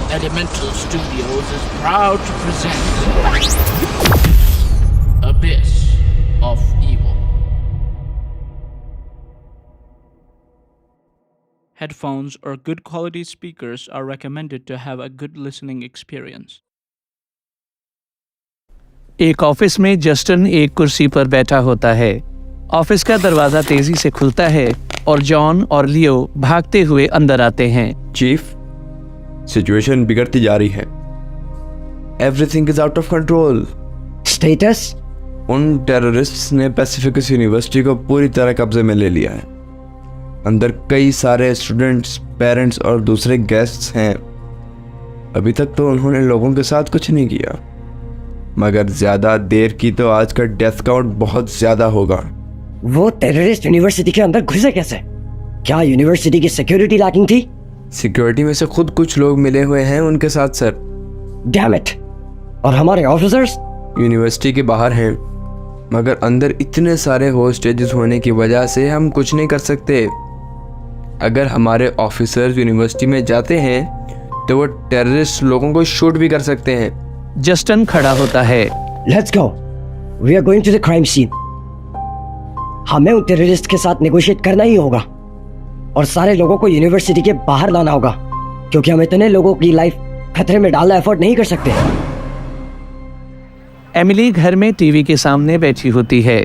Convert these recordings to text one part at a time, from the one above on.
Elemental Studios is proud to present Abyss of Evil. Headphones or good quality speakers are recommended to have a good listening experience. एक office में Justin एक कुर्सी पर बैठा होता है। ऑफिस का दरवाजा तेजी से खुलता है और जॉन और लियो भागते हुए अंदर आते हैं। चीफ, सिचुएशन बिगड़ती जा रही है। Everything is out of control. Status? उन टेररिस्ट्स ने पैसिफिकस यूनिवर्सिटी को पूरी तरह कब्जे में ले लिया है। अंदर कई सारे स्टूडेंट्स, पेरेंट्स और दूसरे गेस्ट्स हैं। अभी तक तो उन्होंने लोगों के साथ कुछ नहीं किया, मगर ज्यादा देर की तो आज का डेथ काउंट बहुत ज्यादा होगा। वो टेररिस्ट यूनिवर्सिटी के अंदर घुसे कैसे? क्या यूनिवर्सिटी की सिक्योरिटी लैकिंग थी? सिक्योरिटी में से खुद कुछ लोग मिले हुए हैं उनके साथ सर। Damn it! और हमारे ऑफिसर्स? यूनिवर्सिटी के बाहर हैं, मगर अंदर इतने सारे होस्टेजेस होने की वजह से हम कुछ नहीं कर सकते। अगर हमारे ऑफिसर्स यूनिवर्सिटी में जाते हैं तो वो टेररिस्ट लोगों को शूट भी कर सकते हैं। जस्टिन खड़ा होता है। Let's go, we are going to the crime scene. हमें उन टेररिस्ट के साथ नेगोशिएट करना ही होगा और सारे लोगों को यूनिवर्सिटी के बाहर लाना होगा, क्योंकि हम इतने लोगों की लाइफ खतरे में डालना एफोर्ड नहीं कर सकते। एमिली घर में टीवी के सामने बैठी होती है।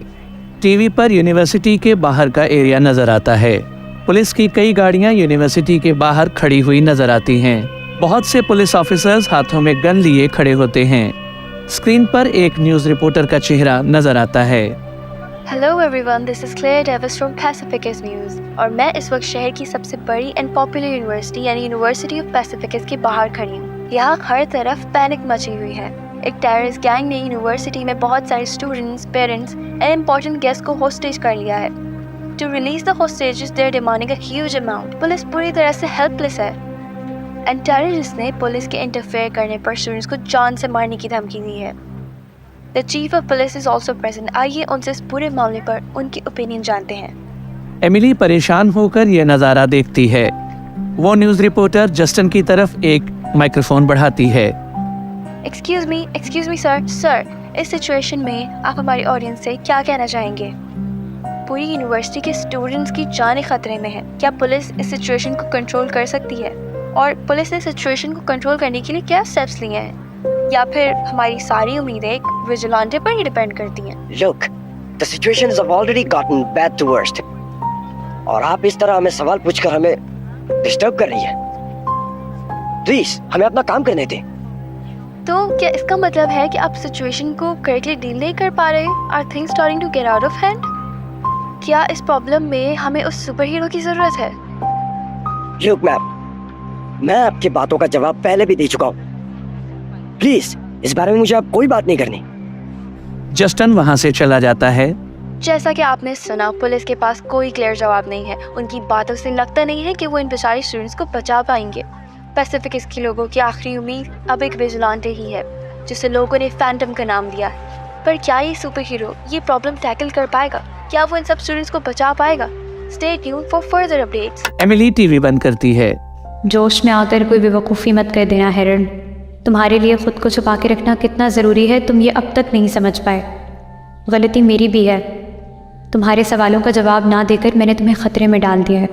टीवी पर यूनिवर्सिटी के बाहर का एरिया नजर आता है। पुलिस की कई गाड़ियां यूनिवर्सिटी के बाहर खड़ी हुई नजर आती हैं। बहुत से पुलिस ऑफिसर्स हाथों में गन लिए खड़े होते हैं। स्क्रीन पर एक न्यूज रिपोर्टर का चेहरा नजर आता है। Hello everyone, this is Claire Davis from Pacificus news और मैं इस वक्त शहर की सबसे बड़ी एंड पॉपुलर यूनिवर्सिटी यानी यूनिवर्सिटी ऑफ पैसिफिकस के बाहर खड़ी हूँ। यहाँ हर तरफ पैनिक मची हुई है। एक टेररिस्ट गैंग ने यूनिवर्सिटी में बहुत सारे students, parents and important guest को होस्टेज कर लिया है। To release the hostages they are demanding a huge amount. Police पूरी तरह से हेल्पलेस है एंड टेररिस्ट ने पुलिस के इंटरफेयर करने पर स्टूडेंट्स को जान से मारने की धमकी दी है। The chief of police is also present. आइए उनसे इस पूरे मामले पर उनकी ओपिनियन जानते हैं। एमिली परेशान होकर यह नजारा देखती है। वो न्यूज रिपोर्टर जस्टिन की तरफ एक माइक्रोफोन बढ़ाती है। एक्सक्यूज मी सर, इस सिचुएशन में आप हमारी ऑडियंस से क्या कहना चाहेंगे? पूरी यूनिवर्सिटी के स्टूडेंट्स की जानें खतरे में है। क्या पुलिस इस सिचुएशन को कंट्रोल कर सकती है? और पुलिस ने सिचुएशन को कंट्रोल करने के लिए क्या स्टेप्स लिए हैं? या फिर हमारी सारी उम्मीदें एक विजिलेंटे पर ही डिपेंड करती हैं? Look, the situations have already gotten bad to worst. और आप इस तरह हमें सवाल पूछकर हमें डिस्टर्ब कर रही है। प्लीज हमें अपना काम करने दें। तो क्या इसका मतलब है कि आप सिचुएशन को करेक्टली डील नहीं कर पा रहे? Are things starting to get out of hand? क्या इस प्रॉब्लम में हमें उस सुपर हीरो की जरूरत है? Look मैम, मैं आपकी बातों का जवाब पहले भी दे चुका हूँ। प्लीज इस बारे में मुझे अब कोई बात नहीं करनी। जस्टिन वहाँ से चला जाता है। जैसा कि आपने सुना, पुलिस के पास कोई क्लियर जवाब नहीं है। उनकी बातों से लगता नहीं है कि वो इन बेचारे स्टूडेंट्स को बचा पाएंगे। पैसिफिकस के लोगों की आखिरी उम्मीद अब एक विजिलेंटे ही है, जिसे लोगों ने फैंटम का नाम दिया है। पर क्या ये सुपर हीरो ये प्रॉब्लम टैकल कर पाएगा? क्या वो इन सब स्टूडेंट्स को बचा पाएगा? Stay tuned for further updates. Emily TV बंद करती है। जोश में आकर कोई बेवकूफ़ी मत कर देना हेरन। तुम्हारे लिए खुद को छुपा के रखना कितना ज़रूरी है तुम ये अब तक नहीं समझ पाए। गलती मेरी भी है। तुम्हारे सवालों का जवाब ना देकर मैंने तुम्हें खतरे में डाल दिया है।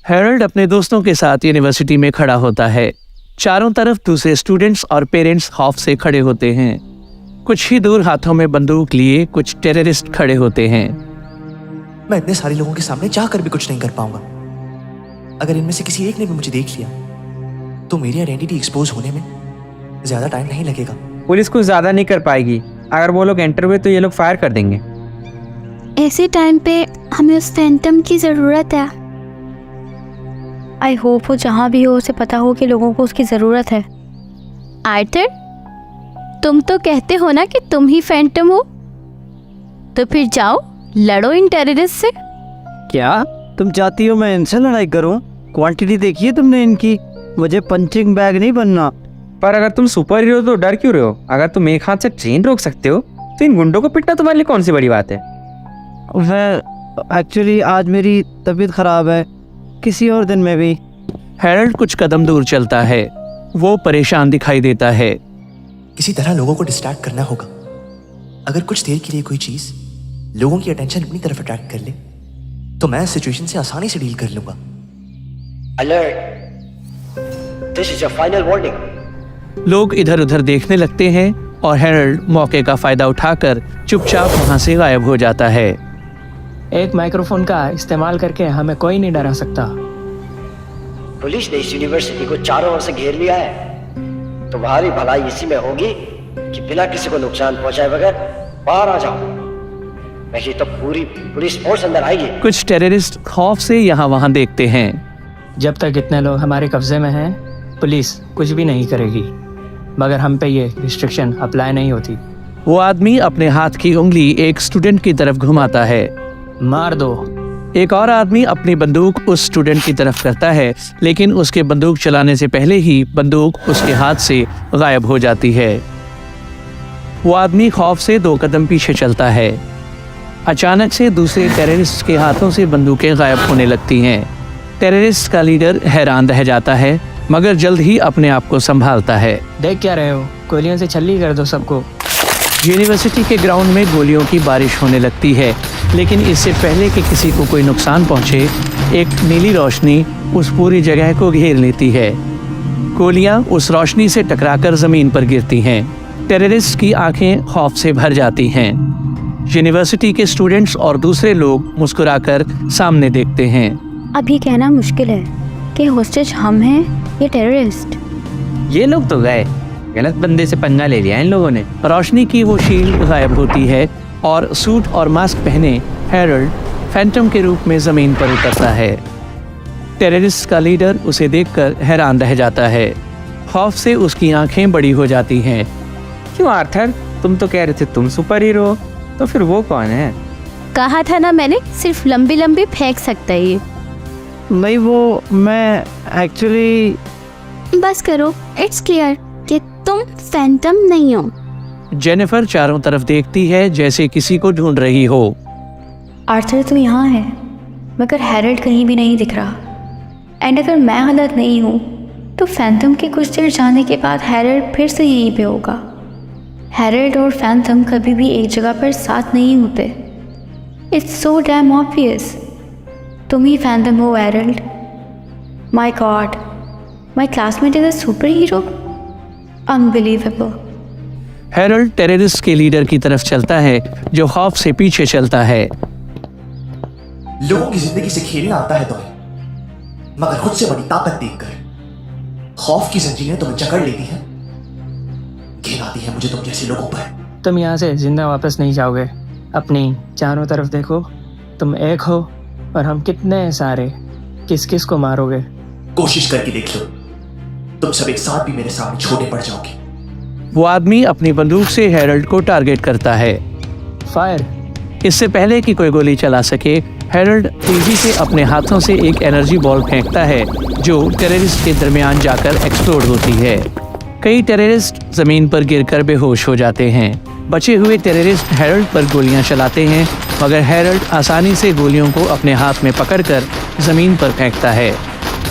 हेरल्ड अपने दोस्तों के साथ यूनिवर्सिटी में खड़ा होता है। चारों तरफ दूसरे स्टूडेंट्स और पेरेंट्स खौफ से खड़े होते हैं। कुछ ही दूर हाथों में बंदूक लिए कुछ टेररिस्ट खड़े होते हैं। मैं इतने सारे लोगों के सामने जाकर भी कुछ नहीं कर पाऊंगा। अगर इनमें से किसी एक ने भी मुझे देख लिया तो मेरी आइडेंटिटी एक्सपोज होने में ज्यादा टाइम नहीं लगेगा। पुलिस कुछ ज्यादा नहीं कर पाएगी। अगर वो लोग एंटर हुए तो ये लोग फायर कर देंगे। ऐसे टाइम पे हमें उस फैंटम की ज़रूरत है। आई होप वो जहाँ भी हो उसे पता हो कि लोगों को उसकी ज़रूरत है। आर्थर, तुम तो कहते हो ना कि तुम ही फैंटम हो, तो फिर जाओ लड़ो इन टेररिस्ट से। क्या तुम चाहती हो मैं इनसे लड़ाई करूं? क्वांटिटी देखी है तुमने इनकी। मुझे पंचिंग बैग नहीं बनना। पर अगर तुम सुपर हीरो तो डर क्यों रहे हो? अगर तुम एक हाथ से ट्रेन रोक सकते हो तो इन गुंडों को पिटना तुम्हारे लिए कौन सी बड़ी बात है? एक्चुअली आज मेरी तबीयत ख़राब है, किसी और दिन में भी। हैरल्ड कुछ कदम दूर चलता है। वो परेशान दिखाई देता है। किसी तरह लोगों को डिस्ट्रैक्ट करना होगा। अगर कुछ देर के लिए कोई चीज लोगों की अटेंशन अपनी तरफ अट्रैक्ट कर ले तो मैं इस सिचुएशन से आसानी से डील कर लूंगा। Alert, this is your final warning. लोग इधर उधर देखने लगते हैं और हैरल्ड मौके का फायदा उठाकर चुपचाप वहां से गायब हो जाता है। एक माइक्रोफोन का इस्तेमाल करके हमें कोई नहीं डरा सकता। पुलिस ने इस यूनिवर्सिटी को चारों ओर से घेर लिया है। तुम्हारी भलाई इसी में होगी कि बिना किसी को नुकसान पहुंचाए बगैर बाहर आ जाओ, नहीं तो पूरी पुलिस फोर्स अंदर आएगी। कुछ टेररिस्ट खौफ से यहाँ वहाँ देखते हैं। जब तक इतने लोग हमारे कब्जे में हैं, पुलिस कुछ भी नहीं करेगी, मगर हम पे ये रिस्ट्रिक्शन अप्लाई नहीं होती। वो आदमी अपने हाथ की उंगली एक स्टूडेंट की तरफ घुमाता है। मार दो। एक और आदमी अपनी बंदूक उस स्टूडेंट की तरफ करता है, लेकिन उसके बंदूक चलाने से पहले ही बंदूक उसके हाथ से गायब हो जाती है। वो आदमी खौफ से 2 कदम पीछे चलता है। अचानक से दूसरे टेररिस्ट के हाथों से बंदूकें गायब होने लगती हैं। टेररिस्ट का लीडर हैरान रह जाता है, मगर जल्द ही अपने आप को संभालता है। देख क्या रहे हो, गोलियों से छल्ली कर दो सबको। यूनिवर्सिटी के ग्राउंड में गोलियों की बारिश होने लगती है, लेकिन इससे पहले कि किसी को कोई नुकसान पहुंचे, एक नीली रोशनी उस पूरी जगह को घेर लेती है। गोलियां उस रोशनी से टकराकर जमीन पर गिरती हैं। टेररिस्ट की आंखें खौफ से भर जाती हैं। यूनिवर्सिटी के स्टूडेंट्स और दूसरे लोग मुस्कुराकर सामने देखते हैं। अब ये कहना मुश्किल है कि होस्टेज हम हैं या टेररिस्ट। ये लोग तो गए, गलत बंदे से पंगा ले लिया इन लोगों ने। रोशनी की वो शील्ड गायब होती है और सूट और मास्क पहने हैरल्ड फैंटम के रूप में जमीन पर उतरता है। टेररिस्ट का लीडर उसे देखकर हैरान रह जाता है। खौफ से उसकी आंखें बड़ी हो जाती हैं। क्यों आर्थर, तुम तो कह रहे थे तुम सुपर हीरो हो, तो फिर वो कौन है? कहा था ना मैंने, सिर्फ लंबी लंबी फेंक सकता है ये। नहीं वो मैं एक्चुअली। बस करो, इट्स क्लियर कि तुम फैंटम नहीं हो। जेनिफर चारों तरफ देखती है जैसे किसी को ढूंढ रही हो। आर्थर तो यहाँ है, मगर हैरल्ड कहीं भी नहीं दिख रहा। एंड अगर मैं गलत नहीं हूँ तो फैंटम के कुछ देर जाने के बाद हैरल्ड फिर से यहीं पे होगा। हैरल्ड और फैंटम कभी भी एक जगह पर साथ नहीं होते। It's so damn obvious. तुम ही फैंटम हो Harold. My god, my classmate is a super hero. Unbelievable. Harold terrorist के लीडर की तरफ चलता है, जो खौफ से पीछे चलता है। लोगों की जिंदगी से खेलना आता है तुम्हें, मगर खुद से बड़ी ताकत देखकर खौफ की जंजीरें तुम्हें जकड़ लेती हैं। घिन आती है मुझे तुम जैसे लोगों पर। तुम यहाँ से जिंदा वापस नहीं जाओगे। अपनी चारों तरफ देखो, तुम एक हो और हम कितने सारे। किस किस को मारोगे? कोशिश करके देख लो, तुम सब एक साथ भी मेरे सामने छोटे पड़ जाओगे। वो आदमी अपनी बंदूक से हैरल्ड को टारगेट करता है। फायर। इससे पहले कि कोई गोली चला सके, हैरल्ड तेजी से अपने हाथों से एक एनर्जी बॉल फेंकता है, जो टेररिस्ट के दरमियान जाकर एक्सप्लोड होती है। कई टेररिस्ट जमीन पर गिरकर बेहोश हो जाते हैं। बचे हुए टेररिस्ट हैरल्ड पर गोलियां चलाते हैं, मगर हैरल्ड आसानी से गोलियों को अपने हाथ में पकड़कर जमीन पर फेंकता है।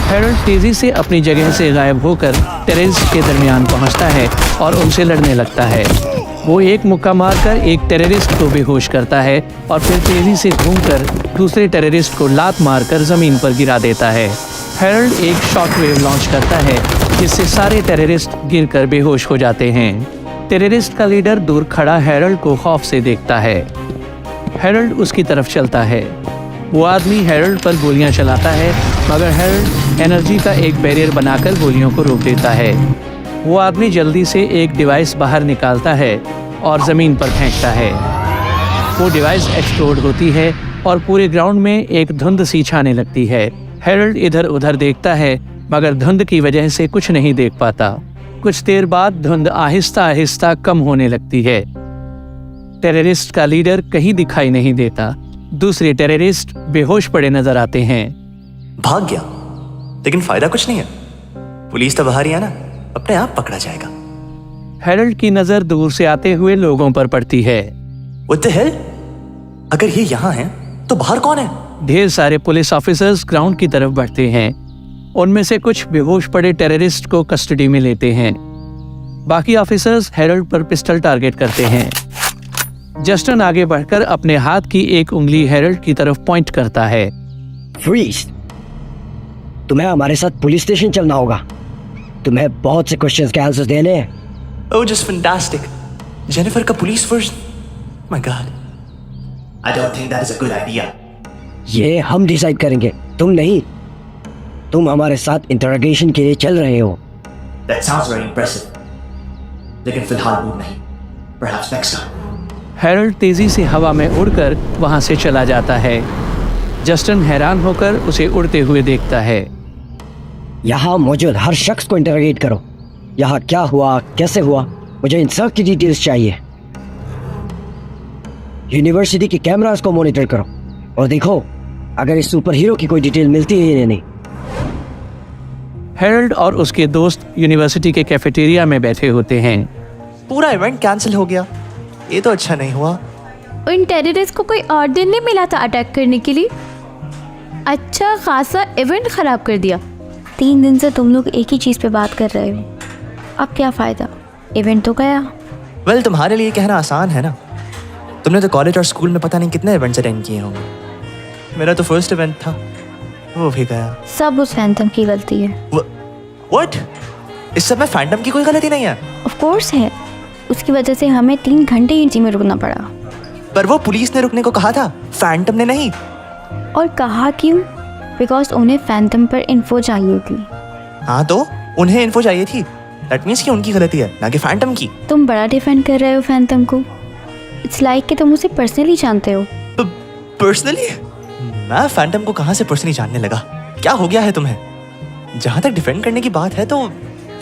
हैरल्ड तेजी से अपनी जगह से गायब होकर टेररिस्ट के दरमियान पहुंचता है और उनसे लड़ने लगता है। वो एक मुक्का मारकर एक टेररिस्ट को बेहोश करता है और फिर तेजी से घूमकर दूसरे टेररिस्ट को लात मारकर जमीन पर गिरा देता है। हैरल्ड एक शॉकवेव लॉन्च करता है, जिससे सारे टेररिस्ट गिरकर बेहोश हो जाते हैं। टेररिस्ट का लीडर दूर खड़ा हैरल्ड को खौफ से देखता है। हैरल्ड उसकी तरफ चलता है। वो आदमी हैरल्ड पर गोलियां चलाता है, मगर हैरल्ड एनर्जी का एक बैरियर बनाकर गोलियों को रोक देता है। वो आदमी जल्दी से एक डिवाइस बाहर निकालता है और ज़मीन पर फेंकता है। वो डिवाइस एक्सप्लोड होती है और पूरे ग्राउंड में एक धुंध सी छाने लगती है। हैरल्ड इधर उधर देखता है, मगर धुंध की वजह से कुछ नहीं देख पाता। कुछ देर बाद धुंध आहिस्ता आहिस्ता कम होने लगती है। टेररिस्ट का लीडर कहीं दिखाई नहीं देता। दूसरे टेररिस्ट बेहोश पड़े नजर आते हैं। भाग गया, लेकिन फायदा कुछ नहीं है। पुलिस तो बाहर ही है ना, अपने आप पकड़ा जाएगा। हैरल्ड की नजर दूर से आते हुए लोगों पर पड़ती है। What the hell? अगर ये यहाँ हैं, तो बाहर कौन है? ढेर सारे पुलिस ऑफिसर्स ग्राउंड की तरफ बढ़ते हैं। उनमें से कुछ बेहोश पड़े टेररिस्ट को कस्टडी में लेते हैं। बाकी ऑफिसर्स हेरल्ड पर पिस्टल टारगेट करते हैं। जस्टिन आगे बढ़कर अपने हाथ की एक उंगली हेरल्ड की तरफ पॉइंट करता है। फ्रीज, तुम्हें हमारे साथ पुलिस स्टेशन चलना होगा। तुम्हें बहुत से क्वेश्चंस के आंसर देने हैं। Oh, just fantastic. जेनिफर का police version? My God. I don't think that is a good idea. ये हम डिसाइड करेंगे, तुम नहीं। तुम हमारे साथ इंटरोगेशन के लिए चल रहे हो। That sounds very impressive. लेकिन फिलहाल मूड नहीं. Perhaps next time. हेरल्ड तेजी से हवा में उड़कर वहां से चला जाता है। जस्टिन हैरान होकर उसे उड़ते हुए देखता है। यहाँ मौजूद हर शख्स को इंटरोगेट करो। यहाँ क्या हुआ, कैसे हुआ, मुझे इन सब की डिटेल्स चाहिए। यूनिवर्सिटी के कैमरास को मॉनिटर करो और देखो अगर इस सुपर हीरो की कोई डिटेल मिलती है या नहीं। हेरल्ड और उसके दोस्त यूनिवर्सिटी के कैफेटेरिया में बैठे होते हैं। पूरा इवेंट कैंसिल हो गया। ये तो अच्छा नहीं हुआ। उन टेररिस्ट को कोई और दिन नहीं मिला था अटैक करने के लिए। अच्छा खासा इवेंट खराब कर दिया। 3 दिन से तुम लोग एक ही चीज़ पे बात कर रहे हो, अब क्या फ़ायदा? इवेंट तो गया। वेल, तुम्हारे लिए कहना आसान है ना। तुमने तो कॉलेज और स्कूल में पता नहीं कितने इवेंट्स अटेंड किए होंगे। मेरा तो फर्स्ट इवेंट था, वो भी गया। सब उस फैंटम की गलती है। व्हाट? इस सब में फैंटम की कोई गलती नहीं है। ऑफ कोर्स है, उसकी वजह से हमें 3 घंटे इसी में रुकना पड़ा। पर वो पुलिस ने रुकने को कहा था, फैंटम ने नहीं। और कहा क्यों? बिकॉज उन्हें फैंटम पर इन्फो चाहिए थी। हाँ तो उन्हें इन्फो चाहिए थी। दैट मीन्स कि उनकी गलती है, ना कि फैंटम की। तुम बड़ा डिफेंड कर रहे हो फैंटम को। इट्स लाइक कि तुम उसे पर्सनली जानते हो। पर्सनली? मैं फैंटम को कहाँ से पर्सनली जानने लगा? क्या हो गया है तुम्हें? जहाँ तक डिफेंड करने की बात है तो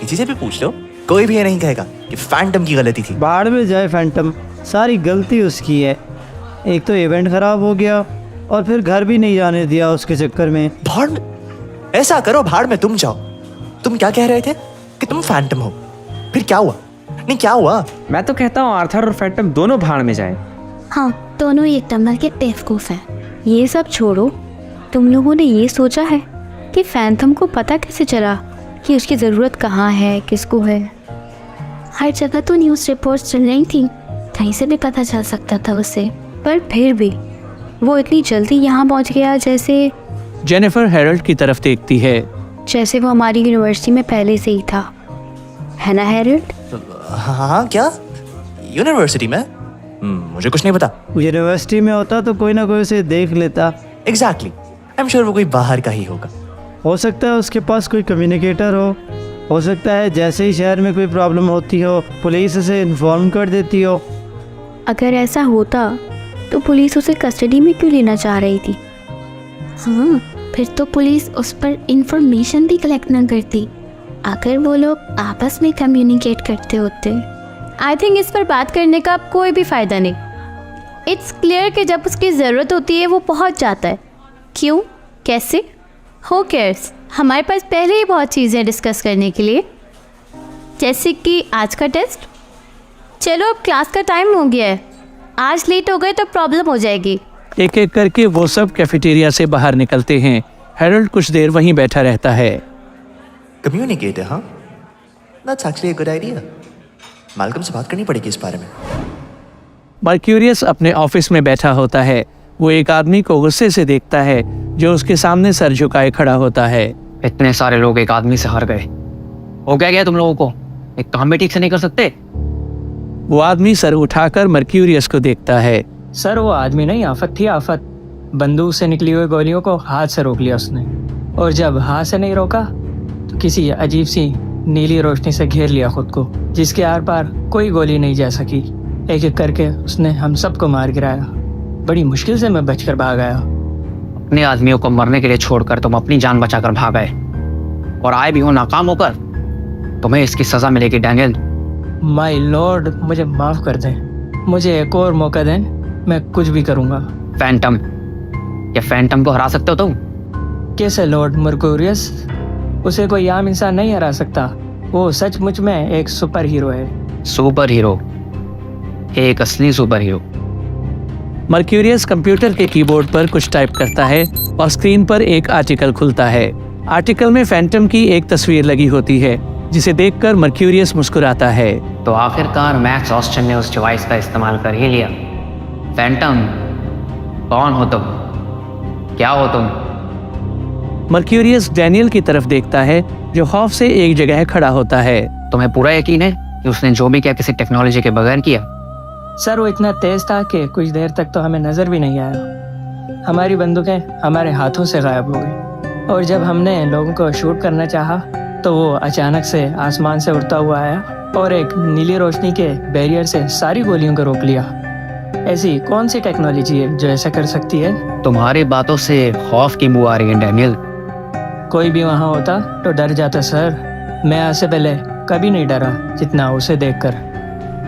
किसी से भी पूछ लो, कोई भी ये नहीं कहेगा कि फैंटम की गलती थी। बाढ़ में जाए फैंटम, सारी गलती उसकी है। एक तो इवेंट खराब हो गया और फिर घर भी नहीं जाने दिया उसके चक्कर में। भाड़ में? ऐसा करो, भाड़ में तुम जाओ। तुम क्या कह रहे थे कि तुम फैंटम हो? फिर क्या हुआ? नहीं, क्या हुआ? मैं तो कहता हूँ आर्थर और फैंटम दोनों भाड़ में जाए। हाँ, दोनों एक नंबर के बेवकूफ़ हैं। ये सब छोड़ो, तुम लोगों ने ये सोचा है कि फैंटम को पता कैसे चला कि उसकी ज़रूरत कहाँ है, किसको है? हर जगह तो न्यूज़ रिपोर्ट्स चल रही थी, कहीं से भी पता चल सकता था उसे। पर फिर भी वो इतनी जल्दी यहाँ पहुँच गया जैसे जेनिफर हेरल्ड की तरफ देखती है। जैसे वो हमारी यूनिवर्सिटी में पहले से ही था, है ना हेरल्ड? हाँ, क्या यूनिवर्सिटी में? मुझे कुछ नहीं पता। यूनिवर्सिटी में होता तो कोई ना कोई उसे देख लेता। एग्जैक्टली, आई एम श्योर वो कोई बाहर का ही होगा। हो सकता है उसके पास कोई कम्युनिकेटर हो सकता है जैसे ही शहर में कोई प्रॉब्लम होती हो पुलिस उसे इन्फॉर्म कर देती हो। अगर ऐसा होता तो पुलिस उसे कस्टडी में क्यों लेना चाह रही थी? हाँ, फिर तो पुलिस उस पर इंफॉर्मेशन भी कलेक्ट न करती अगर वो लोग आपस में कम्युनिकेट करते होते। आई थिंक इस पर बात करने का कोई भी फ़ायदा नहीं। इट्स क्लियर कि जब उसकी ज़रूरत होती है वो पहुंच जाता है। क्यों, कैसे, हो केयर्स? हमारे पास पहले ही बहुत चीज़ें डिस्कस करने के लिए, जैसे कि आज का टेस्ट। चलो अब क्लास का टाइम हो गया है, आज लेट हो गए तो प्रॉब्लम हो जाएगी। एक एक करके वो सब कैफेटेरिया से बाहर निकलते हैं। हेरल्ड कुछ देर वहीं बैठा रहता है। कम्युनिकेट है, हाँ, that's actually a good idea. Malcolm से बात करनी पड़ेगी इस बारे में। मर्क्यूरियस अपने ऑफिस में बैठा होता है। वो एक आदमी को गुस्से से देखता है जो उसके सामने सर झुकाए खड़ा होता है। इतने सारे लोग एक आदमी से हार गए, हो गया तुम लोगों को? एक काम भी ठीक से नहीं कर सकते? वो आदमी सर उठाकर मर्क्यूरियस को देखता है। सर वो आदमी नहीं, आफत थी आफत। बंदूक से निकली हुई गोलियों को हाथ से रोक लिया उसने, और जब हाथ से नहीं रोका तो किसी अजीब सी नीली रोशनी से घेर लिया खुद को, जिसके आर पार कोई गोली नहीं जा सकी। एक एक करके उसने हम सबको मार गिराया। बड़ी मुश्किल से मैं बचकर भाग आया। अपने आदमियों को मरने के लिए छोड़कर तुम अपनी जान बचाकर भाग गए, और आए भी हो नाकाम होकर। तुम्हें इसकी सजा मिलेगी डैनियल। माय लॉर्ड, मुझे माफ कर दें, मुझे एक और मौका दें, मैं कुछ भी करूंगा। फैंटम, क्या फैंटम को हरा सकते हो तुम? कैसे लॉर्ड मर्क्यूरियस? उसे कोई आम इंसान नहीं हरा सकता। वो सचमुच में एक सुपर हीरो है। Super hero? एक असली सुपर हीरो। मर्क्यूरियस कंप्यूटर के कीबोर्ड पर कुछ टाइप करता है और स्क्रीन पर एक आर्टिकल खुलता है। आर्टिकल में फैंटम की एक तस्वीर लगी होती है, जिसे देखकर मर्क्यूरियस मुस्कुराता है। तो आखिरकार मैक्स ऑस्टिन ने उस डिवाइस का इस्तेमाल कर ही लिया। फैंटम, कौन हो तुम? क्या हो तुम? मर्क्यूरियस डैनियल की तरफ देखता है, जो खौफ से एक जगह खड़ा होता है। तुम्हें पूरा यकीन है कि उसने जो भी किया किसी टेक्नोलॉजी के बगैर किया? सर वो इतना तेज था कि कुछ देर तक तो हमें नज़र भी नहीं आया। हमारी बंदूकें हमारे हाथों से गायब हो गई, और जब हमने लोगों को शूट करना चाहा तो वो अचानक से आसमान से उड़ता हुआ आया और एक नीली रोशनी के बैरियर से सारी गोलियों को रोक लिया। ऐसी कौन सी टेक्नोलॉजी है जो ऐसा कर सकती है? तुम्हारी बातों से खौफ की बू आ रही है डैनियल। कोई भी वहाँ होता तो डर जाता सर। मैं आज से पहले कभी नहीं डरा जितना उसे देखकर।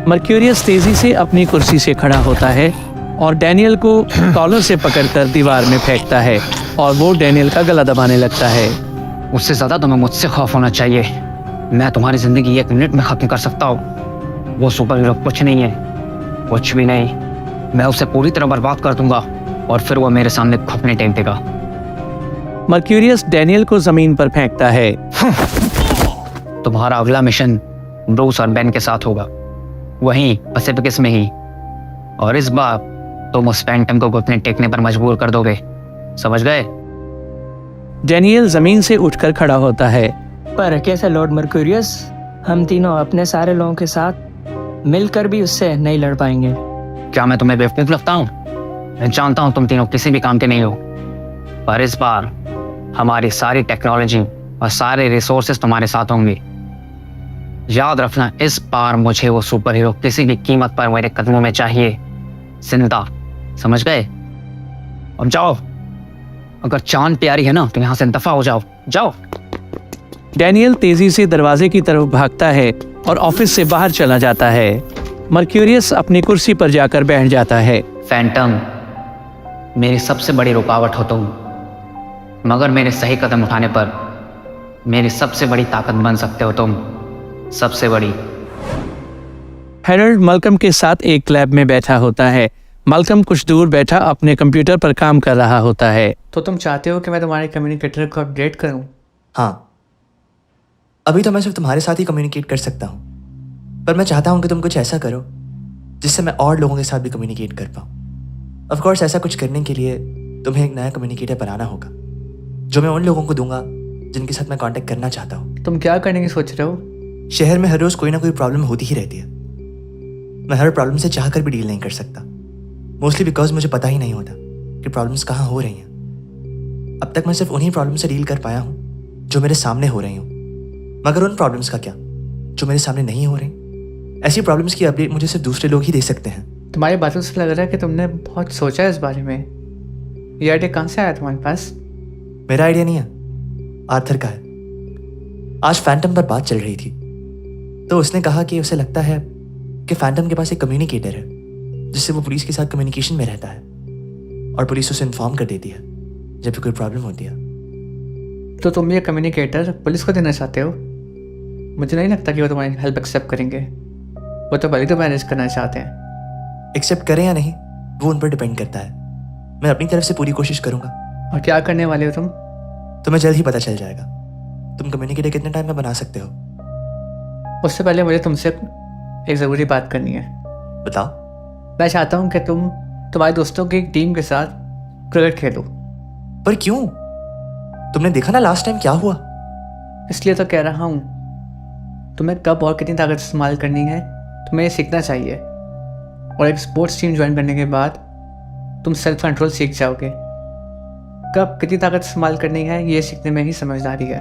मर्क्यूरियस तेजी से अपनी कुर्सी से खड़ा होता है और डैनियल को कॉलर से पकड़कर दीवार में फेंकता है और वो डैनियल का गला दबाने लगता है। उससे ज़्यादा तुम्हें मुझसे खौफ होना चाहिए। मैं तुम्हारी ज़िंदगी 1 मिनट में ख़त्म कर सकता हूँ। वो सुपर हीरो कुछ नहीं है, कुछ भी नहीं। मैं उसे पूरी तरह बर्बाद कर दूंगा और फिर वो मेरे सामने घुटने टेकेगा। मर्क्यूरियस डैनियल को जमीन पर फेंकता है। तुम्हारा अगला मिशन ब्रूस और बेन के साथ होगा, वहीं पैसिफिकस में ही। और इस बार तुम उस फैंटम को घुटने टेकने पर मजबूर कर दोगे, समझ गए? डैनियल जमीन से उठकर खड़ा होता है। पर कैसे लॉर्ड मर्क्यूरियस? हम तीनों अपने सारे लोगों के साथ मिलकर भी उससे नहीं लड़ पाएंगे। क्या मैं तुम्हें बेवकूफ लगता हूँ? मैं जानता हूँ तुम तीनों किसी भी काम के नहीं हो, पर इस बार हमारी सारी टेक्नोलॉजी और सारे रिसोर्सेज तुम्हारे साथ होंगे। याद रखना, इस बार मुझे वो सुपर हीरो किसी भी कीमत पर मेरे कदमों में चाहिए, जिंदा, समझ गए? अब जाओ, अगर चांद प्यारी है ना तो यहाँ से दफा हो जाओ, जाओ। डैनियल तेजी से दरवाजे की तरफ भागता है और ऑफिस से बाहर चला जाता है। मर्क्यूरियस अपनी कुर्सी पर जाकर बैठ जाता है। फैंटम, मेरी सबसे बड़ी रुकावट हो तुम, मगर मेरे सही कदम उठाने पर मेरी सबसे बड़ी ताकत बन सकते हो तुम, सबसे बड़ी। हैरोल्ड मलकम के साथ एक लैब में बैठा होता है। मलकम कुछ दूर बैठा अपने कंप्यूटर पर काम कर रहा होता है। तो तुम चाहते हो कि मैं तुम्हारे कम्युनिकेटर को अपडेट करूं? हाँ, अभी तो मैं सिर्फ तुम्हारे साथ ही कम्युनिकेट कर सकता हूँ, पर मैं चाहता हूँ कि तुम कुछ ऐसा करो जिससे मैं और लोगों के साथ भी कम्युनिकेट कर पाऊँ। ऑफ कोर्स ऐसा कुछ करने के लिए तुम्हें एक नया कम्युनिकेटर बनाना होगा, जो मैं उन लोगों को दूंगा जिनके साथ मैं कांटेक्ट करना चाहता हूँ। तुम क्या करने की सोच रहे हो? शहर में हर रोज़ कोई ना कोई प्रॉब्लम होती ही रहती है। मैं हर प्रॉब्लम से चाह कर भी डील नहीं कर सकता, मोस्टली बिकॉज मुझे पता ही नहीं होता कि प्रॉब्लम्स कहाँ हो रही हैं। अब तक मैं सिर्फ उन्हीं प्रॉब्लम से डील कर पाया हूँ जो मेरे सामने हो रही हूँ, मगर उन प्रॉब्लम्स का क्या जो मेरे सामने नहीं हो रही? ऐसी प्रॉब्लम्स की अपडेट मुझे सिर्फ दूसरे लोग ही दे सकते हैं। तुम्हारी बातों से लग रहा है कि तुमने बहुत सोचा है इस बारे में। ये आइडिया कहाँ से आया तुम्हारे पास? मेरा आइडिया नहीं है, आर्थर का है। आज फैंटम पर बात चल रही थी, तो उसने कहा कि उसे लगता है कि फैंटम के पास एक कम्युनिकेटर है जिससे वो पुलिस के साथ कम्युनिकेशन में रहता है, और पुलिस उसे इन्फॉर्म कर देती है जब भी कोई प्रॉब्लम होती है। तो तुम ये कम्युनिकेटर पुलिस को देना चाहते हो? मुझे नहीं लगता कि वो तुम्हारी हेल्प एक्सेप्ट करेंगे। वो तो भले तो मैनेज करना चाहते हैं। एक्सेप्ट करें या नहीं वो उन पर डिपेंड करता है। मैं अपनी तरफ से पूरी कोशिश करूंगा। और क्या करने वाले हो तुम? तुम्हें जल्द ही पता चल जाएगा। तुम कम्युनिकेटर कितने टाइम में बना सकते हो? उससे पहले मुझे तुमसे एक ज़रूरी बात करनी है। बताओ। मैं चाहता हूँ कि तुम तुम्हारे दोस्तों की एक टीम के साथ क्रिकेट खेलो। पर क्यों? तुमने देखा ना लास्ट टाइम क्या हुआ। इसलिए तो कह रहा हूँ, तुम्हें कब और कितनी ताकत इस्तेमाल करनी है तुम्हें ये सीखना चाहिए, और एक स्पोर्ट्स टीम ज्वाइन करने के बाद तुम सेल्फ कंट्रोल सीख जाओगे। कब कितनी ताकत इस्तेमाल करनी है ये सीखने में ही समझदारी है।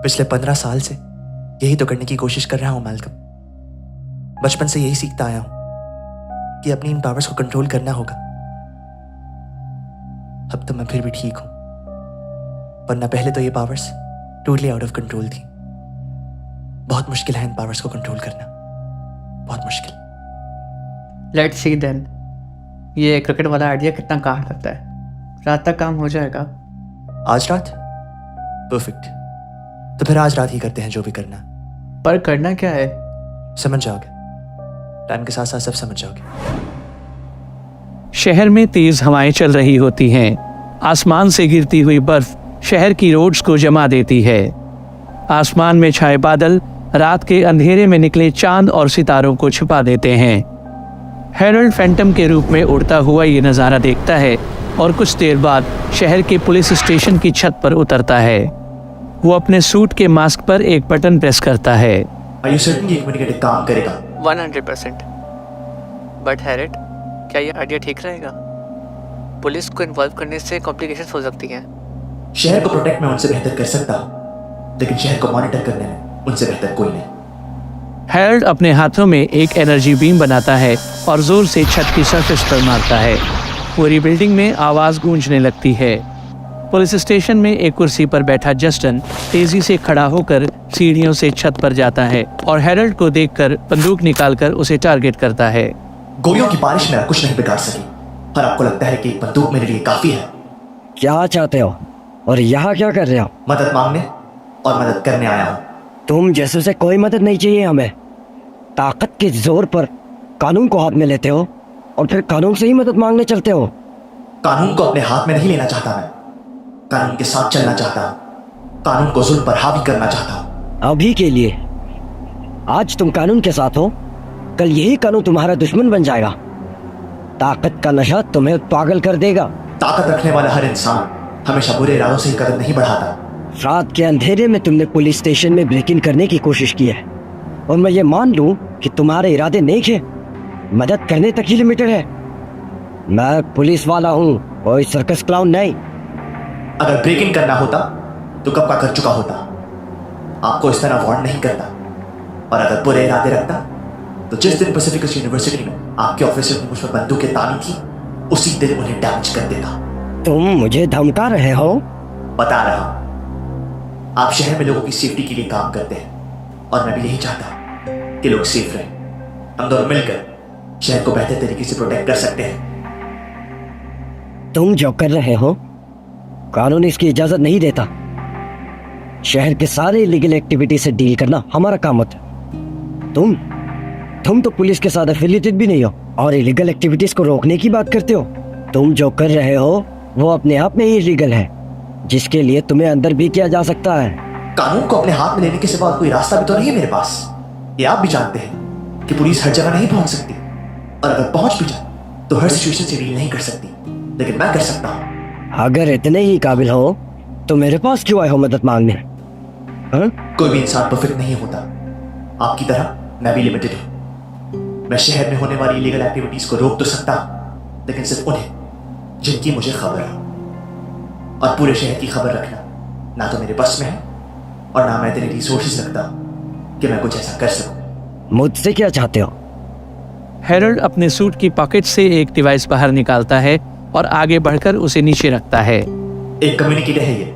पिछले 15 साल से यही तो करने की कोशिश कर रहा हूँ मैल्कम। बचपन से यही सीखता आया हूँ कि अपनी इन पावर्स को कंट्रोल करना होगा। अब तो मैं फिर भी ठीक हूँ, वरना पहले तो ये powers totally out of control थी। बहुत मुश्किल है इन पावर्स को कंट्रोल करना, बहुत मुश्किल। लेट्स सी देन, ये क्रिकेट वाला आइडिया कितना काम करता है। रात तक काम हो जाएगा? आज रात? परफेक्ट। तो फिर आज रात ही करते हैं जो भी करना। पर करना क्या है? समझ जाओगे, टाइम के साथ साथ सब समझ जाओगे। शहर में तेज हवाएं चल रही होती हैं। आसमान से गिरती हुई बर्फ शहर की रोड्स को जमा देती है। आसमान में छाए बादल रात के अंधेरे में निकले चांद और सितारों को छिपा देते हैं। हेरल्ड फैंटम के रूप में उड़ता हुआ ये नज़ारा देखता है और कुछ देर बाद शहर के पुलिस स्टेशन की छत पर उतरता है। वो अपने सूट के मास्क पर एक बटन प्रेस करता है। Are you certain ये कम्युनिकेटर काम करेगा? 100%। बट हैरिट, क्या ये आइडिया ठीक रहेगा? पुलिस को इन्वॉल्व करने से कॉम्प्लिकेशंस हो सकती हैं। शहर को प्रोटेक्ट मैं उनसे बेहतर कर सकता हूँ, लेकिन शहर को मॉनिटर करने में उनसे बेहतर कोई नहीं। हेरल्ड अपने हाथों में एक एनर्जी बीम बनाता है और जोर से छत की सरफेस पर मारता है। पूरी बिल्डिंग में आवाज गूंजने लगती है। पुलिस स्टेशन में एक कुर्सी पर बैठा जस्टिन तेजी से खड़ा होकर सीढ़ियों से छत पर जाता है और हेरल्ड को देखकर बंदूक निकालकर उसे टारगेट करता है। गोलियों की बारिश मेरा कुछ नहीं बिगाड़ सकी, और आपको लगता है कि एक बंदूक मेरे लिए काफी है? क्या चाहते हो और यहाँ क्या कर रहे हो? मदद मांगने और मदद करने आया हूँ। तुम जैसे से कोई मदद नहीं चाहिए हमें। ताकत के जोर पर कानून को हाथ में लेते हो और फिर कानून से ही मदद मांगने चलते हो। कानून को अपने हाथ में नहीं लेना चाहता मैं, कानून के साथ चलना चाहता हूँ। कानून को जुल्म पर हावी करना चाहता हूँ। अभी के लिए आज तुम कानून के साथ हो, कल यही कानून तुम्हारा दुश्मन बन जाएगा। ताकत का नशा तुम्हें पागल कर देगा। ताकत रखने वाला हर इंसान हमेशा बुरे इरादों से ही कदम नहीं बढ़ाता। रात के अंधेरे में तुमने पुलिस स्टेशन में ब्रेक इन करने की कोशिश की है, और मैं ये मान लूं कि तुम्हारे इरादे नेक है, मदद करने तक ही लिमिटेड है। मैं पुलिस वाला हूँ, कोई सर्कस क्लाउन नहीं। अगर ब्रेक इन करना होता तो कब का कर चुका होता। आपको इस तरह वार्न नहीं करता, और अगर बुरे इरादे रखता तो जिस दिन पैसिफिकस यूनिवर्सिटी में आपके ऑफिसर ने मुझ पर बंदूकें तानी थी, उसी दिन उन्हें डैमेज कर देता। तुम मुझे धमका रहे हो? बता रहा हूं, आप शहर में लोगों की सेफ्टी के लिए काम करते हैं, और मैं भी यही चाहता हूं कि लोग सेफ रहें। हम दोनों मिलकर शहर को बेहतर तरीके से प्रोटेक्ट कर सकते हैं। तुम जो कर रहे हो कानून इसकी इजाजत नहीं देता। शहर के सारे इलीगल एक्टिविटी से डील करना हमारा काम होता है। तुम तो पुलिस के साथ एफिलिएटेड भी नहीं हो और इलीगल एक्टिविटीज को रोकने की बात करते हो। तुम जो कर रहे हो वो अपने आप में ही इलीगल है, जिसके लिए तुम्हें अंदर भी किया जा सकता है। कानून को अपने हाथ में लेने के सिवा कोई रास्ता भी तो नहीं है मेरे पास। ये आप भी जानते हैं कि पुलिस हर जगह नहीं पहुंच सकती, और अगर पहुंच भी जाए तो हर सिचुएशन से डील नहीं कर सकती, लेकिन मैं कर सकता हूं। अगर इतने ही काबिल हो तो मेरे पास क्यों आए हो मदद मांगने? कोई भी इंसान परफेक्ट नहीं होता। आपकी तरह मैं भी लिमिटेड हूं। मैं शहर में होने वाली इलीगल एक्टिविटीज को रोक तो सकता हूं, लेकिन सिर्फ उन्हें जिनकी मुझे खबर हो, और पूरे शहर की खबर रखना ना तो मेरे बस में है, और ना मैं इतने रिसोर्सेज रखता हूं कि मैं कुछ ऐसा कर सकूं। मुझसे क्या चाहते हो? हेरल्ड अपने सूट की पॉकेट से एक डिवाइस बाहर निकालता है और आगे बढ़कर उसे नीचे रखता है। एक कम्युनिकेटर है ये,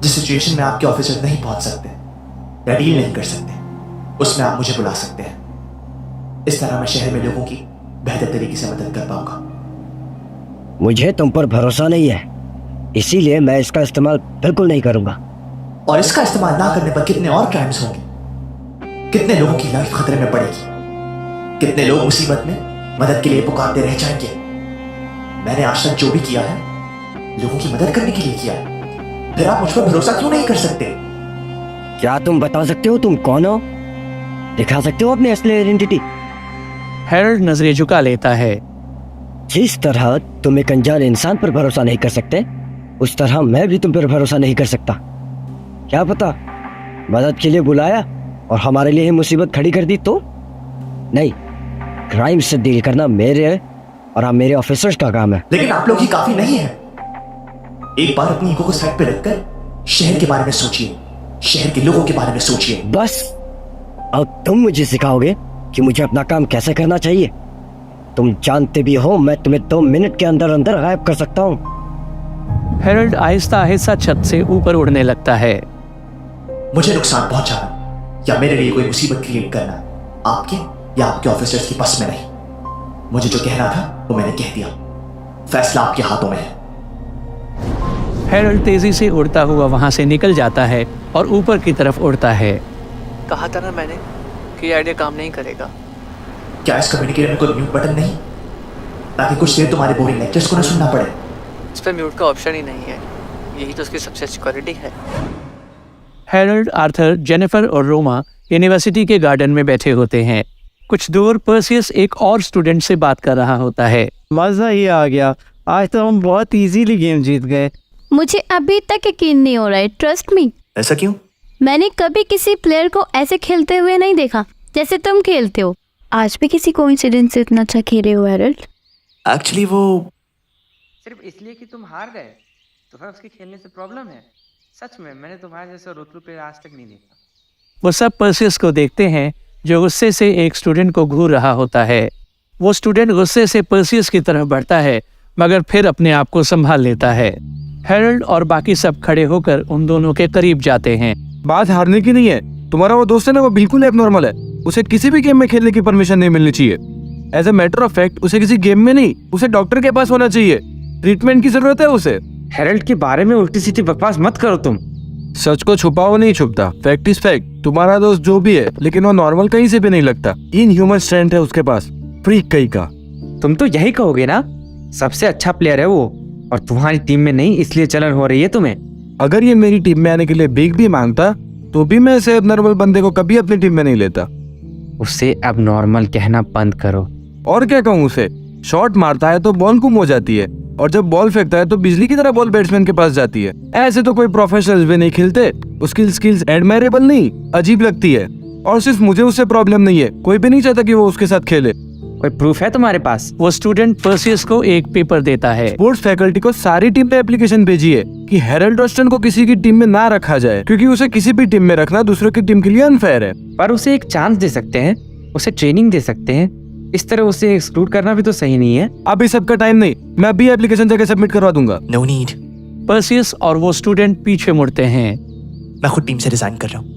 जिस सिचुएशन में आपके ऑफिसर नहीं पहुंच सकते या डील नहीं कर सकते, उसमें आप मुझे बुला सकते हैं। इस तरह मैं शहर में लोगों की बेहतर तरीके से मदद कर पाऊंगा। मुझे तुम पर भरोसा नहीं है, इसीलिए मैं इसका इस्तेमाल बिल्कुल नहीं करूंगा। और इसका इस्तेमाल ना करने पर कितने और क्राइम्स होंगे, कितने लोगों की लाइफ खतरे में पड़ेगी, कितने लोग मुसीबत में मदद के लिए पुकारते रह जाएंगे। मैंने आज तक जो भी किया है लोगों की मदद करने के लिए किया है, फिर आप मुझ पर भरोसा क्यों नहीं कर सकते? क्या तुम बता सकते हो तुम कौन हो? दिखा सकते हो अपनी असली आइडेंटिटी? हेरल्ड नजरें झुका लेता है। जिस तरह तुम एक अनजान इंसान पर भरोसा नहीं कर सकते, उस तरह मैं भी तुम पर भरोसा नहीं कर सकता। क्या पता मदद के लिए बुलाया और हमारे लिए ही मुसीबत खड़ी कर दी तो? नहीं, क्राइम से डील करना मेरे और आप मेरे ऑफिसर्स का काम है। लेकिन आप लोग ही काफी नहीं है। एक बार अपनी ईगो को साइड पे रखकर शहर के बारे में सोचिए, शहर के लोगों के बारे में सोचिए। बस अब तुम मुझे सिखाओगे कि मुझे अपना काम कैसे करना चाहिए? तुम जानते भी हो मैं तुम्हें 2 मिनट के अंदर अंदर गायब कर सकता हूँ। हेरल्ड आहिस्ता आहिस्ता छत से ऊपर उड़ने लगता है। मुझे नुकसान पहुंचाना या मेरे लिए कोई मुसीबत क्रिएट करना आपके या आपके ऑफिसर्स की बस में नहीं। मुझे जो कहना था वो मैंने कह दिया, फैसला आपके हाथों में है। हेरल्ड तेजी से उड़ता हुआ वहां से निकल जाता है और ऊपर की तरफ उड़ता है। कहा था ना मैंने कि ये आइडिया काम नहीं करेगा। क्या इस कम्युनिकेटर में कोई म्यूट बटन नहीं, ताकि कुछ देर तुम्हारे बोरिंग लेक्चर्स को ना सुनना पड़े? इस पर म्यूट का ऑप्शन ही नहीं है। यही तो उसकी सबसे अच्छी क्वालिटी है। हैरोल्ड, आर्थर, जेनिफर और रोमा यूनिवर्सिटी के गार्डन में बैठे होते हैं। कुछ दूर पर्सियस एक और स्टूडेंट से बात कर रहा होता है। मज़ा ही आ गया, आज तो हम बहुत इजीली गेम जीत गए। मुझे अभी तक यकीन नहीं हो रहा है, ट्रस्ट मी। ऐसा क्यों? मैंने कभी किसी प्लेयर को ऐसे खेलते हुए नहीं देखा जैसे तुम खेलते हो। आज भी किसी कोइंसिडेंस से इतना अच्छा खेले हो हैरोल्ड। एक्चुअली वो सिर्फ इसलिए कि तुम हार गए तो फिर उसके खेलने से प्रॉब्लम है? सच में मैंने तुम्हारे जैसा रुतलू पे आज तक नहीं देखा। वो सब पर्सियस को देखते हैं जो गुस्से से एक स्टूडेंट को घूर रहा होता है। वो स्टूडेंट गुस्से से पर्सियस की तरफ बढ़ता है मगर फिर अपने आप को संभाल लेता है। हैरोल्ड और बाकी सब खड़े होकर उन दोनों के करीब जाते हैं। बात हारने की नहीं है, तुम्हारा वो दोस्त है ना, वो बिल्कुल एबनॉर्मल है। उसे किसी भी गेम में खेलने की परमिशन नहीं मिलनी चाहिए। As a matter of fact उसे किसी गेम में नहीं, उसे डॉक्टर के पास होना चाहिए। ट्रीटमेंट की जरूरत है उसे। हैरोल्ड के बारे में उल्टी सीधी बकवास मत करो तुम। सच को छुपाओ नहीं छुपता, फैक्ट इज फैक्ट। तुम्हारा दोस्त जो भी है लेकिन वो नॉर्मल कहीं से भी नहीं लगता। इनह्यूमन स्ट्रेंथ है उसके पास, फ्रीक कहीं का। तुम तो यही कहोगे ना, सबसे अच्छा प्लेयर है वो और तुम्हारी टीम में नहीं, इसलिए जलन हो रही है तुम्हें। अगर ये मेरी टीम में आने के लिए भीख भी मांगता तो भी मैं ऐसे एबनॉर्मल बंदे को कभी अपनी टीम में नहीं लेता। उसे अब नॉर्मल कहना बंद करो। और क्या कहूँ उसे? शॉट मारता है तो बॉल गुम हो जाती है और जब बॉल फेंकता है तो बिजली की तरह बॉल बैट्समैन के पास जाती है। ऐसे तो कोई प्रोफेशनल्स भी नहीं खेलते। उसकी स्किल्स एडमायरेबल नहीं, अजीब लगती है। और सिर्फ मुझे उससे प्रॉब्लम नहीं है, कोई भी नहीं चाहता कि वो उसके साथ खेले। कोई प्रूफ है तुम्हारे पास? वो स्टूडेंट पर्सियस को एक पेपर देता है। स्पोर्ट्स फैकल्टी को सारी टीम पे एप्लीकेशन भेजी है कि हैरोल्ड रस्टन को किसी की टीम में ना रखा जाए, क्योंकि उसे किसी भी टीम में रखना दूसरों की टीम के लिए अनफेयर है। पर उसे एक चांस दे सकते हैं, उसे ट्रेनिंग दे सकते हैं। इस तरह उसे एक्सक्लूड करना भी तो सही नहीं है। अभी सबका टाइम नहीं, मैं अभी एप्लीकेशन जाके सबमिट करवा दूंगा। No need. पर्सियस और वो स्टूडेंट पीछे मुड़ते हैं। मैं खुद टीम से रिजाइन कर रहा हूँ।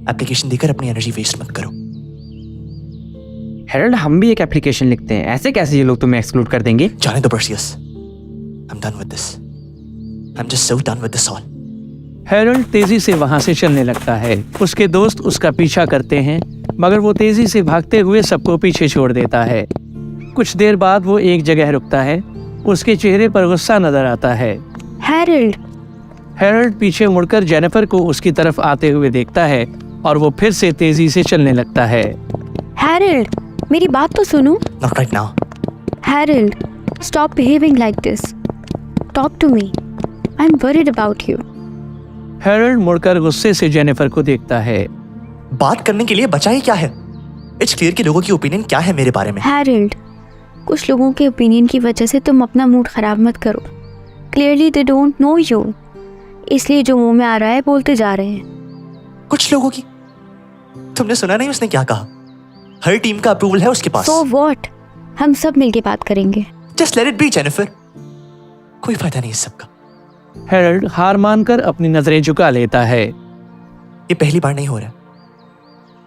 एप्लीकेशन देकर अपनी एनर्जी वेस्ट मत करो। हैरोल्ड, हम भी एक एप्लीकेशन लिखते हैं, ऐसे कैसे ये लोग तुम्हें एक्सक्लूड कर देंगे? जाने दो Perseus, I am done with this. I am just so done with this all. Harold तेजी से वहां से चलने लगता है। उसके दोस्त उसका पीछा करते हैं मगर वो तेजी से भागते हुए सबको पीछे छोड़ देता है। कुछ देर बाद वो एक जगह रुकता है। उसके चेहरे पर गुस्सा नजर आता है। हैरोल्ड, हैरोल्ड पीछे मुड़कर जेनिफर को उसकी तरफ आते हुए देखता है और वो फिर से तेजी से चलने लगता है। हैरोल्ड, मेरी बात तो सुनो। Not right now. Harold, stop behaving like this. Talk to me. I'm worried about you. Harold मुड़कर गुस्से से जेनिफर को देखता है। बात करने के लिए बचा ही क्या है? इट्स क्लियर कि लोगों की ओपिनियन क्या है मेरे बारे में। हैरोल्ड, कुछ लोगों के ओपिनियन की वजह से तुम अपना मूड खराब मत करो। Clearly they don't know you, इसलिए जो मुंह में आ रहा है बोलते जा रहे हैं। कुछ लोगों की? तुमने सुना नहीं उसने क्या कहा? हर टीम का अप्रूवल है उसके पास। So what? हम सब मिलके बात करेंगे। Just let it be Jennifer, कोई फायदा नहीं इस सबका। हैरोल्ड हार मानकर अपनी नजरें झुका लेता है। ये पहली बार नहीं हो रहा,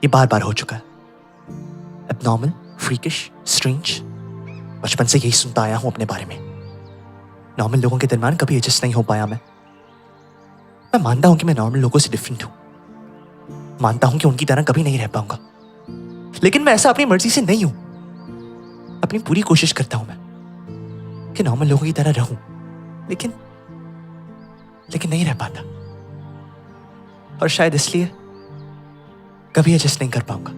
ये बार बार हो चुका है। एबनॉर्मल, फ्रीकिश, स्ट्रेंज, बचपन से यही सुनता आया हूं अपने बारे में। नॉर्मल लोगों के दरमियान कभी एडजस्ट नहीं हो पाया मैं मानता हूं कि मैं नॉर्मल लोगों से डिफरेंट हूं, मानता हूं कि उनकी तरह कभी नहीं रह पाऊंगा, लेकिन मैं ऐसा अपनी मर्जी से नहीं हूं। अपनी पूरी कोशिश करता हूं मैं कि नॉर्मल लोगों की तरह रहूं, लेकिन नहीं रह पाता, और शायद इसलिए कभी एडजस्ट नहीं कर पाऊंगा।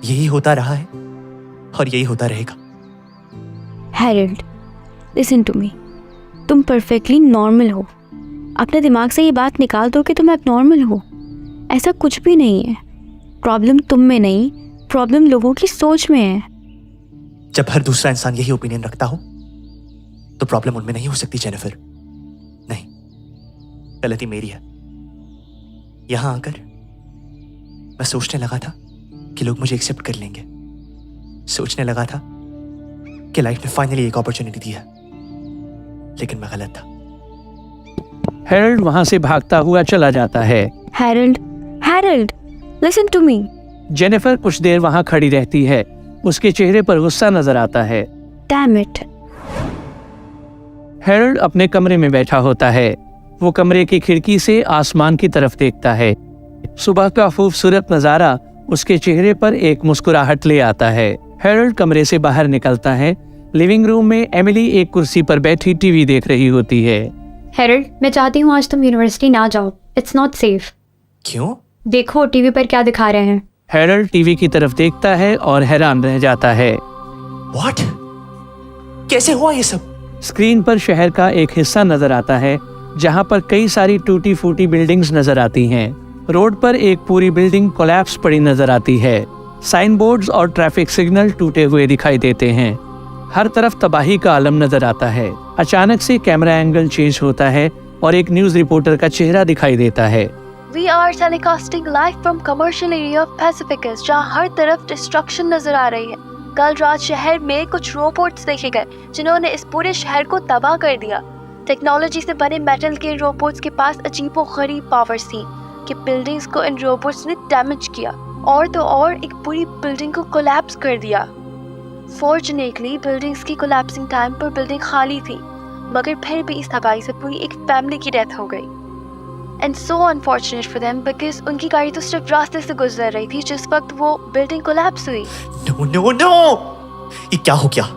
यही होता रहा है और यही होता रहेगा। हैरोल्ड, लिसन टू मी, तुम परफेक्टली नॉर्मल हो। अपने दिमाग से ये बात निकाल दो कि तुम एबनॉर्मल हो। ऐसा कुछ भी नहीं है। प्रॉब्लम तुम में नहीं, प्रॉब्लम लोगों की सोच में है। जब हर दूसरा इंसान यही ओपिनियन रखता हो तो प्रॉब्लम उनमें नहीं हो सकती जेनिफर। नहीं, गलती मेरी है। यहां आकर मैं सोचने लगा था कि लोग मुझे एक्सेप्ट कर लेंगे, सोचने लगा था कि लाइफ में फाइनली एक अपॉर्चुनिटी दी है, लेकिन मैं गलत था। हैरोल्ड वहां से भागता हुआ चला जाता है। Harold, Harold, listen to me. Jennifer कुछ देर वहां खड़ी रहती है। उसके चेहरे पर गुस्सा नजर आता है। Damn it. हैरोल्ड अपने कमरे में बैठा होता है। वो कमरे की खिड़की से आसमान की तरफ देखता है। सुबह का खूबसूरत नजारा उसके चेहरे पर एक मुस्कुराहट ले आता है। हैरोल्ड कमरे से बाहर निकलता है। लिविंग रूम में एमिली एक कुर्सी पर बैठी टीवी देख रही होती है। हेरल्ड, मैं चाहती हूँ आज तुम यूनिवर्सिटी ना जाओ। It's not safe. क्यों? देखो टीवी पर क्या दिखा रहे हैं। हेरल्ड टीवी की तरफ देखता है और हैरान रह जाता है। व्हाट? कैसे हुआ ये सब? स्क्रीन पर शहर का एक हिस्सा नजर आता है जहां पर कई सारी टूटी फूटी बिल्डिंग्स नजर आती हैं। रोड पर एक पूरी बिल्डिंग कोलैप्स पड़ी नजर आती है। साइन बोर्ड्स और ट्रैफिक सिग्नल टूटे हुए दिखाई देते हैं। हर तरफ तबाही का आलम नजर आता है। अचानक से कैमरा एंगल चेंज होता है और एक न्यूज रिपोर्टर का चेहरा दिखाई देता है। We are telecasting live from commercial area of Pacificus, जहाँ हर तरफ डिस्ट्रक्शन नजर आ रही है। कल रात शहर में कुछ रोबोट्स देखे गए जिन्होंने इस पूरे शहर को तबाह कर दिया। टेक्नोलॉजी से बने मेटल के रोबोट्स के पास अजीबोगरीब पावर्स थी कि बिल्डिंग्स को इन रोबोट्स ने डैमेज किया और तो और एक पूरी बिल्डिंग को कोलैप्स कर दिया। फॉर्चुनेटली बिल्डिंग्स की कोलैप्सिंग टाइम पर बिल्डिंग खाली थी, मगर फिर भी इस तबाही से पूरी एक फैमिली की डेथ हो गई। And so unfortunate for them because उनकी गाड़ी तो सिर्फ रास्ते से गुजर रही थी जिस वक्त वो बिल्डिंग कोलैप्स हुई। नो नो नो, ये क्या हो गया?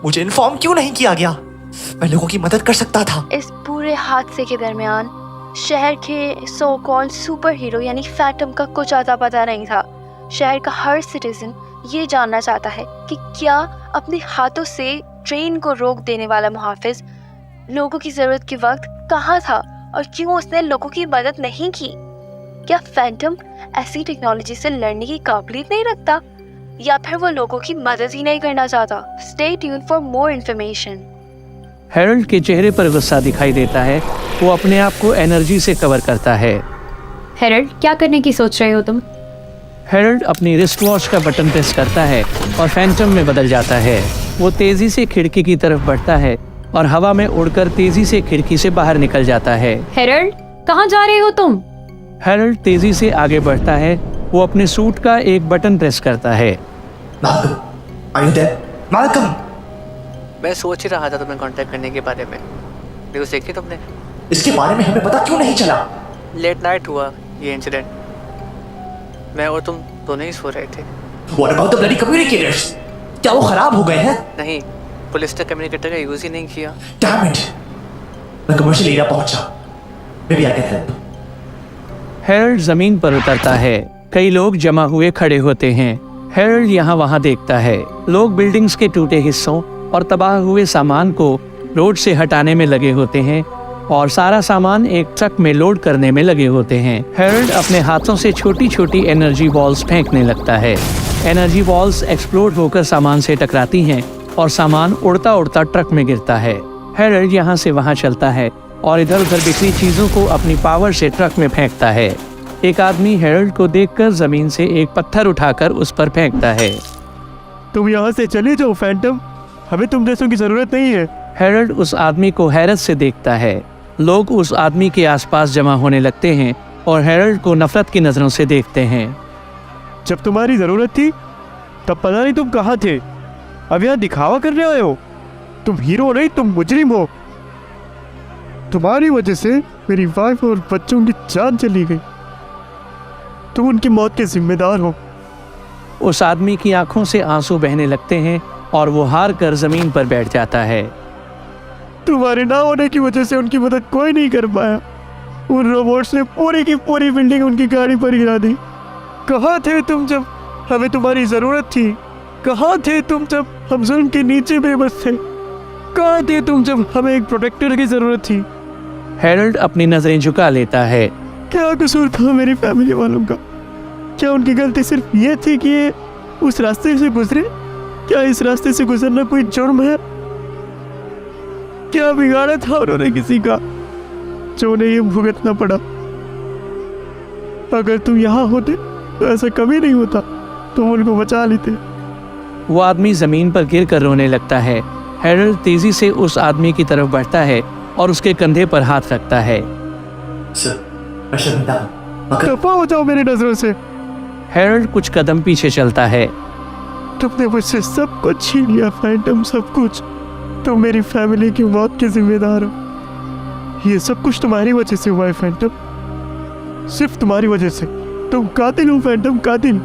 मुझे इन्फॉर्म क्यों नहीं किया गया? मैं लोगों की मदद कर सकता था। इस पूरे हादसे के दरमियान शहर के सो कॉल्ड सुपर हीरो यानी फैंटम का कुछ आता पता नहीं था। शहर का हर सिटीजन ये जानना चाहता है कि क्या अपने हाथों से ट्रेन को रोक देने वाला मुहाफिज लोगों की जरूरत के वक्त कहाँ था और क्यों उसने लोगों की मदद नहीं की? क्या फैंटम ऐसी टेक्नोलॉजी से लड़ने की काबिलियत नहीं रखता या फिर वो लोगों की मदद ही नहीं करना चाहता? Stay tune for more information. Harold के चेहरे पर गुस्सा दिखाई देता है। वो अपने आप को एनर्जी से कवर करता है। हेरल्ड, क्या करने की सोच रहे हो तुम? हेरल्ड अपनी रिस्ट वॉच का बटन प्रेस करता है और फैंटम में बदल जाता है। वो तेजी से खिड़की की तरफ बढ़ता है और हवा में उड़कर तेजी से खिड़की से बाहर निकल जाता है। हेरल्ड, कहाँ जा रहे हो तुम? हेरल्ड तेजी से आगे बढ़ता है। वो अपने सूट का एक बटन प्रेस करता है। Malcolm, are you there? Malcolm! मैं सोच ही रहा था तुम्हें कांटेक्ट करने के बारे में। न्यूज़ देखी तुमने? इसके बारे में हमें पता क्यों नहीं चला? लेट नाइट हुआ ये इंसिडेंट। मैं और तुम दोनों ही सो रहे थे। What about the bloody communicators? क्या वो खराब हो गए हैं? नहीं, पुलिस ने कम्युनिकेटर का यूज़ ही नहीं किया। Damn it! मैं कमर्शियल एरिया पहुंचा। Maybe I can help. Harold जमीन पर उतरता है। कई लोग जमा हुए खड़े होते हैं। हेरल्ड यहाँ वहाँ देखता है। लोग बिल्डिंग्स के टूटे हिस्सों और तबाह हुए सामान को रोड से हटाने में लगे होते हैं और सारा सामान एक ट्रक में लोड करने में लगे होते हैं। हेरल्ड अपने हाथों से छोटी छोटी एनर्जी बॉल्स फेंकने लगता है। एनर्जी बॉल्स एक्सप्लोड होकर सामान से टकराती हैं और सामान उड़ता उड़ता ट्रक में गिरता है। हेरल्ड यहाँ से वहाँ चलता है और इधर उधर बिखरी चीजों को अपनी पावर से ट्रक में फेंकता है। एक आदमी हेरल्ड को देखकर जमीन से एक पत्थर उठाकर उस पर फेंकता है। तुम यहाँ से चले जाओ फैंटम, हमें तुम जैसों की जरूरत नहीं है। हेरल्ड उस आदमी को हैरत से देखता है। लोग उस आदमी के आसपास जमा होने लगते हैं और हेरल्ड को नफरत की नजरों से देखते हैं। जब तुम्हारी जरूरत थी तब पता नहीं तुम कहाँ थे। अब यहाँ दिखावा करने आए हो। तुम हीरो नहीं, तुम मुजरिम हो। तुम्हारी वजह से मेरी वाइफ और बच्चों की जान चली गई। तुम उनकी मौत के जिम्मेदार हो। उस आदमी की आंखों से आंसू बहने लगते हैं और वो हार कर जमीन पर बैठ जाता है। तुम्हारे ना होने की वजह से उनकी मदद कोई नहीं कर पाया। उन रोबोट्स ने पूरी की पूरी बिल्डिंग उनकी गाड़ी पर गिरा दी। कहाँ थे तुम जब हमें तुम्हारी ज़रूरत थी? कहाँ थे तुम जब हम जुल्म के नीचे बेबस थे? कहाँ थे तुम जब हमें एक प्रोटेक्टर की ज़रूरत थी? हेरल्ड अपनी नजरें झुका लेता है। क्या कसूर था मेरी फैमिली वालों का? क्या उनकी गलती सिर्फ ये थी कि ये उस रास्ते से गुजरे? क्या इस रास्ते से गुजरना कोई जुर्म है? क्या बिगाड़ा था उन्होंने किसी का जो उन्हें ये भुगतना पड़ा? अगर तुम यहाँ होते तो ऐसा कभी नहीं होता। तुम उनको बचा लेते। वो आदमी जमीन पर गिर कर रोने लगता है। हेरल्ड तेजी से उस आदमी की तरफ बढ़ता है और उसके कंधे पर हाथ रखता है। सर, मैं शर्मिंदा हूं, मगर दफा हो जाओ मेरी नजरों से। हेरल्ड कुछ कदम पीछे चलता है। तुमने मुझसे सब कुछ छीन लिया फैंटम, सब कुछ। तुम मेरी फैमिली की मौत के जिम्मेदार हो। ये सब कुछ तुम्हारी वजह से हुआ है फैंटम, सिर्फ तुम्हारी वजह से। तुम कातिल हो फैंटम, कातिल।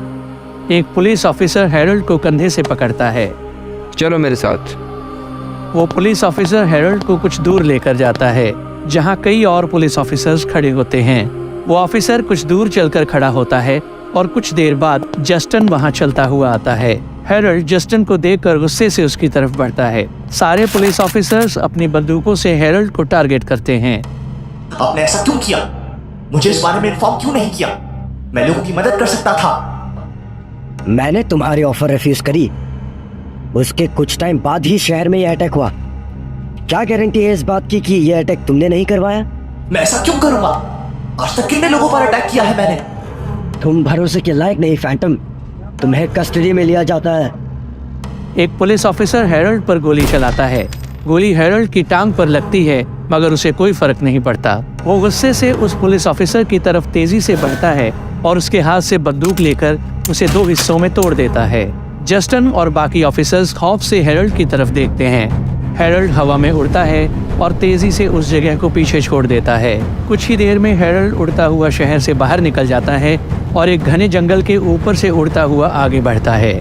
एक पुलिस ऑफिसर हेरल्ड को कंधे से पकड़ता है। चलो मेरे साथ। वो पुलिस ऑफिसर हेरल्ड को कुछ दूर लेकर जाता है जहां कई और पुलिस ऑफिसर्स खड़े होते हैं। वो ऑफिसर कुछ दूर चलकर खड़ा होता है और कुछ देर बाद जस्टिन वहां चलता हुआ आता है। हेरल्ड जस्टिन को देखकर गुस्से से उसकी तरफ बढ़ता है। सारे पुलिस ऑफिसर्स अपनी बंदूकों से हेरल्ड को टारगेट करते हैं। आपने ऐसा क्यों किया? मुझे इस बारे में इन्फॉर्म क्यों नहीं किया? मैं लोगों की मदद कर सकता था। मैंने तुम्हारी ऑफर रिफ्यूज करी, उसके कुछ टाइम बाद ही शहर में यह अटैक हुआ। क्या गारंटी है इस बात की कि यह अटैक तुमने नहीं करवाया? मैं ऐसा क्यों करूंगा? आज तक कितने लोगों पर अटैक किया है मैंने? तुम भरोसे के लायक नहीं फैंटम, तुम्हें कस्टडी में लिया जाता है। एक पुलिस ऑफिसर हेरल्ड पर गोली चलाता है। गोली हेरल्ड की टांग पर लगती है मगर उसे कोई फर्क नहीं पड़ता। वो गुस्से से उस पुलिस ऑफिसर की तरफ तेजी से बढ़ता है और उसके हाथ से बंदूक लेकर उसे 2 हिस्सों में तोड़ देता है। जस्टिन और बाकी ऑफिसर्स खौफ से हेरल्ड की तरफ देखते हैं। हेरल्ड हवा में उड़ता है और तेजी से उस जगह को पीछे छोड़ देता है। कुछ ही देर में हेरल्ड उड़ता हुआ शहर से बाहर निकल जाता है और एक घने जंगल के ऊपर से उड़ता हुआ आगे बढ़ता है।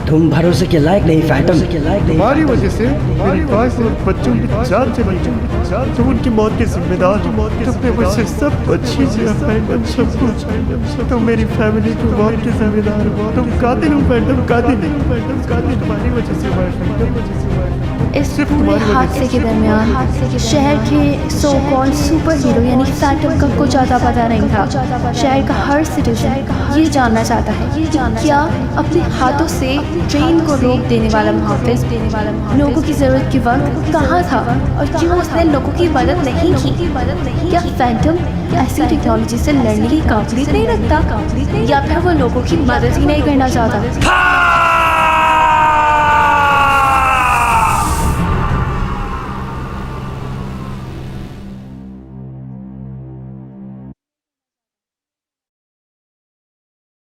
तुम भरोसे के लायक नहीं फैंटम। तुम्हारी वजह से मेरी वाइफ और बच्चों की जान चली गई। तुम उनकी मौत के जिम्मेदार हो। तुमने मुझसे सब अच्छी फैंटम, सब कुछ। तुम मेरी फैमिली की मौत के जिम्मेदार हो। तुम कातिल हो फैंटम, कातिल तुम्हारी वजह से हुआ फैंटम। इस पूरे हादसे के दरमियान शहर के सो कॉल्ड सुपर हीरो यानी फैंटम का कुछ ज़्यादा पता नहीं था। शहर का हर सिटीजन ये जानना चाहता है कि क्या अपने हाथों से ट्रेन को रोक देने वाला मुहाफिज लोगों की ज़रूरत के वक्त कहाँ था और क्यों उसने लोगों की मदद नहीं की? क्या फैंटम ऐसी टेक्नोलॉजी से लड़ने की काबिलियत नहीं रखता या फिर वो लोगों की मदद ही नहीं करना चाहता?